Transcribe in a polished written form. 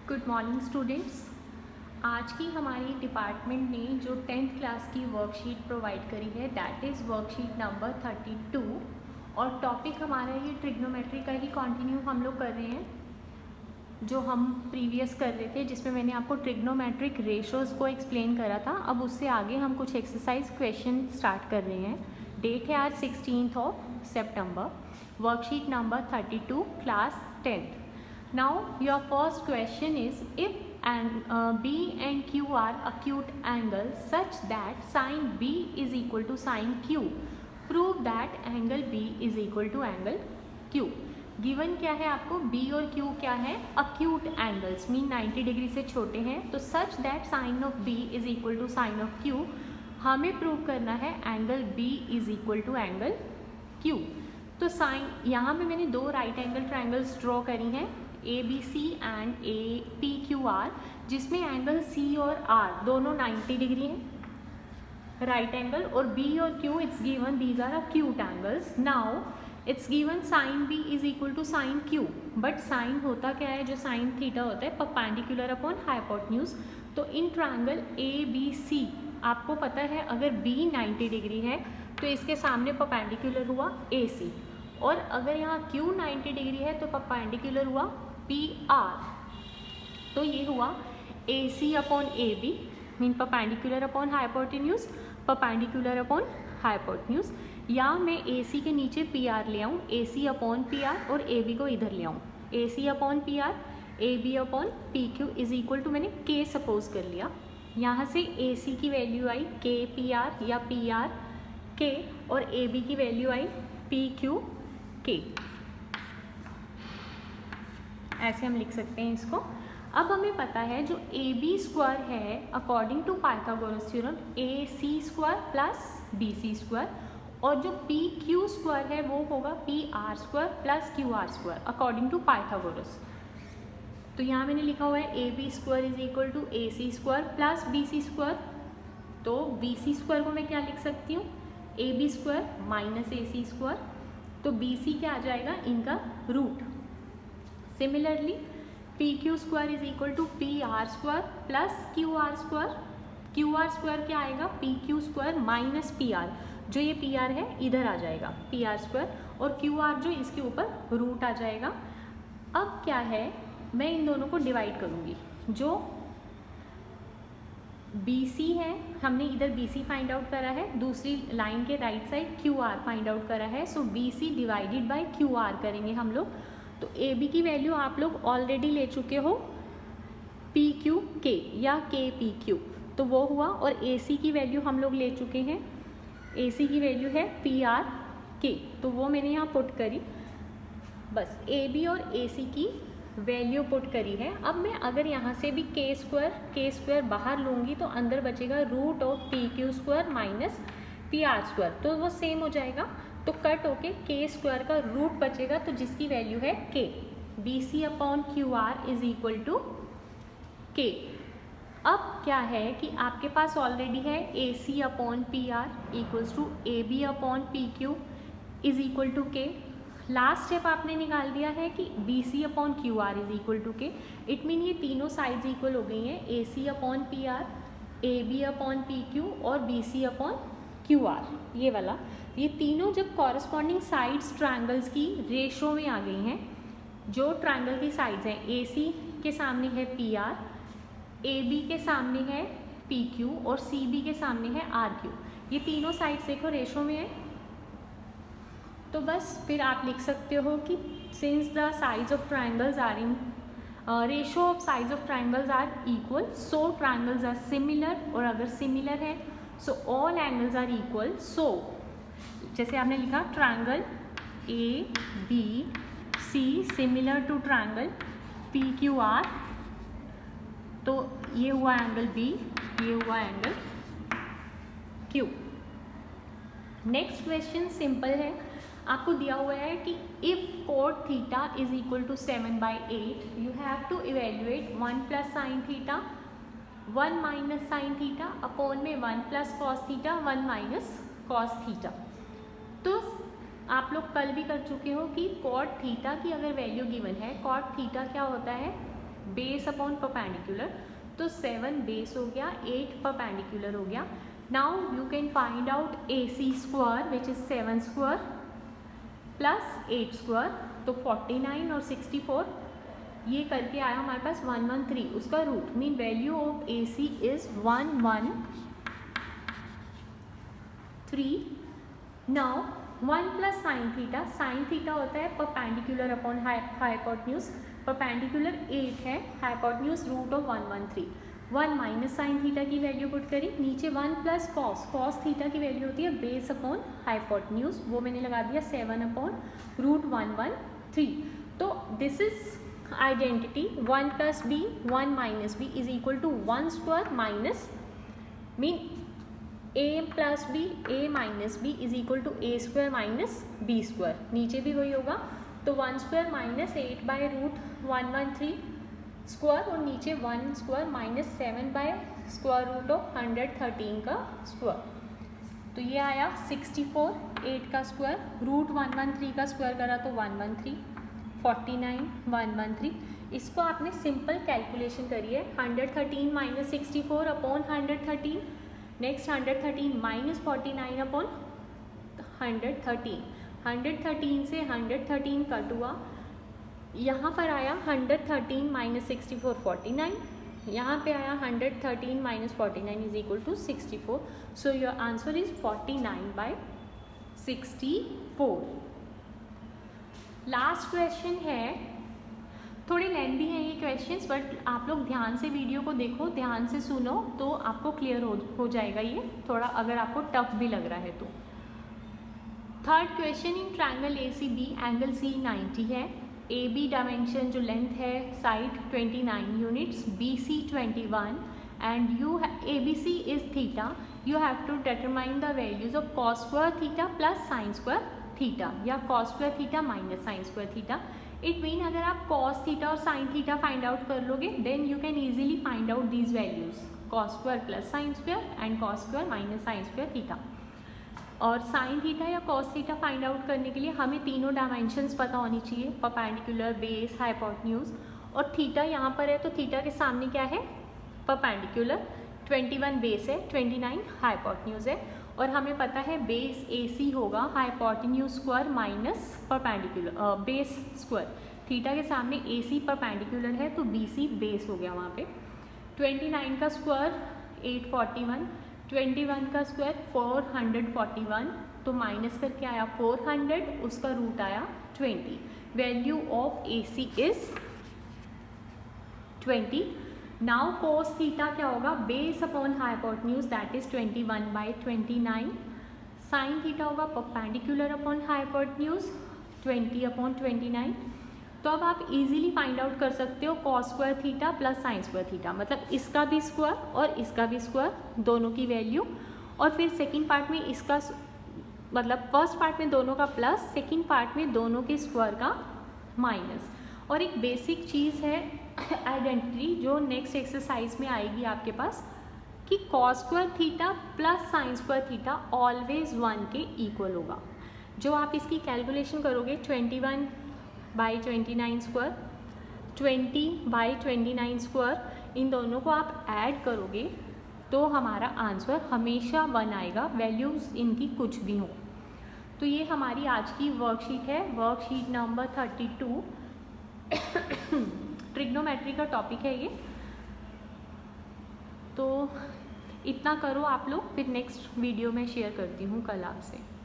Good morning students. आज की हमारी डिपार्टमेंट ने जो 10th क्लास की वर्कशीट प्रोवाइड करी है दैट इज़ वर्कशीट नंबर 32 और टॉपिक हमारा ये ट्रिग्नोमेट्री का ही कंटिन्यू हम लोग कर रहे हैं जो हम प्रीवियस कर रहे थे, जिसमें मैंने आपको ट्रिग्नोमेट्रिक रेशोज़ को एक्सप्लेन करा था। अब उससे आगे हम कुछ एक्सरसाइज क्वेश्चन स्टार्ट कर रहे हैं। डेट है आज 16 सितंबर। Worksheet number 32 class 10th। Now your first question is, if B and Q are acute angles such that sin B is equal to sin Q, prove that angle B is equal to angle Q. Given क्या है आपको, B और Q क्या है, acute angles mean 90 degree से छोटे हैं, तो such that sin of B is equal to sin of Q हमें प्रूव करना है angle B is equal to angle Q। तो साइन यहाँ पे मैंने दो राइट एंगल ट्रायंगल्स ड्रॉ करी हैं, ABC एंड APQR, जिसमें एंगल C और R दोनों 90 डिग्री हैं राइट एंगल, और B और Q it's given these are acute angles. Now it's given sine B is equal to sine Q, but sine होता क्या है, जो साइन थीटा होता है परपेंडिकुलर अपॉन हाइपोटेन्यूज। तो इन ट्रायंगल ABC आपको पता है अगर B 90 डिग्री है तो इसके सामने परपेंडिकुलर हुआ AC, और अगर यहाँ Q 90 डिग्री है तो परपेंडिकुलर हुआ PR। तो ये हुआ AC upon AB mean perpendicular upon hypotenuse, perpendicular upon hypotenuse. या मैं AC के नीचे PR ले आऊँ, AC अपॉन PR, और AB को इधर ले आऊँ, AC upon PR, AB upon PQ is equal to मैंने K सपोज कर लिया। यहाँ से AC की वैल्यू आई KPR या PR K, और AB की वैल्यू आई PQ K। ऐसे हम लिख सकते हैं इसको। अब हमें पता है जो AB स्क्वायर है according to Pythagoras theorem AC square plus BC square, और जो PQ स्क्वायर है वो होगा PR square plus QR square according to Pythagoras. तो यहाँ मैंने लिखा हुआ है AB square is equal to AC square plus BC square. तो BC स्क्वायर को मैं क्या लिख सकती हूँ, AB square minus AC square. तो BC क्या आ जाएगा, इनका root. Similarly PQ square is equal to PR square plus QR square. QR square क्या आएगा, PQ स्क्वायर माइनस PR, जो ये PR है इधर आ जाएगा PR स्क्वायर, और QR जो इसके ऊपर रूट आ जाएगा। अब क्या है, मैं इन दोनों को डिवाइड करूँगी। जो BC है हमने इधर BC फाइंड आउट करा है, दूसरी लाइन के right side QR find out करा है, सो BC डिवाइडेड बाय QR करेंगे हम लोग। तो AB की वैल्यू आप लोग ऑलरेडी ले चुके हो PQK या KPQ, तो वो हुआ, और AC की वैल्यू हम लोग ले चुके हैं, AC की वैल्यू है PRK, तो वो मैंने यहाँ पुट करी। बस AB और AC की वैल्यू पुट करी है। अब मैं अगर यहाँ से भी K स्क्वायर बाहर लूँगी तो अंदर बचेगा root of PQ square minus PR square, तो वो सेम हो जाएगा। तो कट होके K स्क्वायर का रूट बचेगा, तो जिसकी वैल्यू है K। BC upon QR is equal to K। अब क्या है कि आपके पास ऑलरेडी है AC upon PR equals to AB upon PQ is equal to K। Last step आपने निकाल दिया है कि BC upon QR is equal to K। It mean ये तीनों साइड्स इक्वल हो गई हैं, AC upon PR, AB upon PQ और BC अपॉन QR। ये वाला, ये तीनों जब कॉरस्पॉन्डिंग साइड्स ट्रायंगल्स की रेशो में आ गई हैं, जो ट्रायंगल की साइड्स हैं AC के सामने है PR, AB के सामने है PQ और CB के सामने है RQ, ये तीनों साइड्स देखो रेशो में है। तो बस फिर आप लिख सकते हो कि since the sides of triangles are in ratio of sides of triangles are equal, so triangles are similar, और अगर सिमिलर है so all angles are equal. So जैसे आपने लिखा triangle ABC similar to triangle PQR, तो ये हुआ angle B, ये हुआ angle Q। Next question simple है, आपको दिया हुआ है कि if cot theta is equal to 7/8 you have to evaluate 1 plus sine theta 1 minus sine theta upon में 1 plus cos theta 1 minus cos theta. तो आप लोग कल भी कर चुके हो कि cot थीटा की अगर वैल्यू गिवन है, cot थीटा क्या होता है, बेस अपॉन परपेंडिकुलर, तो 7 बेस हो गया, 8 परपेंडिकुलर हो गया. Now you can find out AC square which is 7 square plus 8 square, तो 49 और 64 ये करके आया हमारे पास 113. उसका root mean value of AC is 113. Now 1 plus sine theta, sine theta होता है परपेंडिकुलर अपॉन हाइपोटेन्यूज. परपेंडिकुलर 8 है, hypotenuse root of 113. 1 minus sine theta की वैल्यू पुट करी, नीचे 1 प्लस कॉस, कॉस थीटा की वैल्यू होती है बेस अपॉन हाइपोटेन्यूज, वो मैंने लगा दिया 7 अपॉन रूट 113. तो this is identity 1 plus b 1 minus b is equal to 1 square minus mean a plus b, a minus b is equal to a square minus b square. नीचे भी वही होगा, तो 1 square minus 8 by root 113 square और नीचे 1 square minus 7 by square root of 113 का square. तो ये आया 64. 8 का स्क्वायर रूट 113 का स्क्वायर करा तो 113, 49 113. इसको आपने सिंपल कैलकुलेशन करी है. 113 minus 64 upon 113, next 113 minus 49 upon 113. 113 से 113 कट हुआ, यहाँ पर आया 113 माइनस 64 49, यहाँ पे आया 113 minus 49 is equal to 64. So your answer is 49 by 64. Last question है, थोड़े लेंथी हैं ये क्वेश्चंस, बट आप लोग ध्यान से वीडियो को देखो, ध्यान से सुनो तो आपको क्लियर हो जाएगा ये, थोड़ा अगर आपको टफ भी लग रहा है तो. Third question, in triangle ACB angle C 90 है. AB डायमेंशन जो लेंथ है side 29 units, BC 21 and ABC is theta. You have to determine the values of cos square theta plus sine square theta या cos square theta minus sine square theta. It mean अगर आप cos theta और sine theta find out कर लोगे then you can easily find out these values, cos square plus sine square and cos square minus sine square theta. और sine theta या cos theta find out करने के लिए हमें तीनों डायमेंशंस पता होनी चाहिए, परपेंडिकुलर, बेस, हाइपोटेन्यूज. और थीटा यहाँ पर है तो थीटा के सामने क्या है, परपेंडिकुलर. 21 बेस है, 29 हाइपोटेन्यूज है. और हमें पता है बेस AC होगा hypotenuse square minus perpendicular base square. Theta के सामने AC परपेंडिकुलर है तो BC बेस हो गया वहाँ पे. 29 का स्क्वायर 841, 21 का स्क्वायर 441, तो माइनस करके आया 400, उसका रूट आया 20. Value of AC is 20. Now cos theta क्या होगा, base upon hypotenuse that is 21 by 29. Sine theta होगा परपेंडिकुलर अपॉन हाइपोटेन्यूज 20 अपॉन 29. तो अब आप इजीली फाइंड आउट कर सकते हो cos square theta plus sine square theta, मतलब इसका भी स्क्वायर और इसका भी स्क्वायर, दोनों की वैल्यू. और फिर सेकंड पार्ट में इसका मतलब फर्स्ट पार्ट में दोनों का प्लस, सेकंड पार्ट में दोनों के स्क्वायर का माइनस. और एक बेसिक चीज़ है आइडेंटिटी जो नेक्स्ट एक्सरसाइज में आएगी आपके पास, कि cos square theta plus sine square theta always 1 के इक्वल होगा. जो आप इसकी कैलकुलेशन करोगे 21 बाई 29 स्क्वायर, 20 बाई 29 स्क्वायर, इन दोनों को आप ऐड करोगे तो हमारा आंसर हमेशा 1 आएगा, वैल्यूज़ इनकी कुछ भी हो. तो ये हमारी आज की वर्कशीट है, वर्कशीट नंबर 32. ट्रिग्नोमेट्री का टॉपिक है ये. तो इतना करो आप लोग, फिर नेक्स्ट वीडियो में शेयर करती हूँ कल आपसे.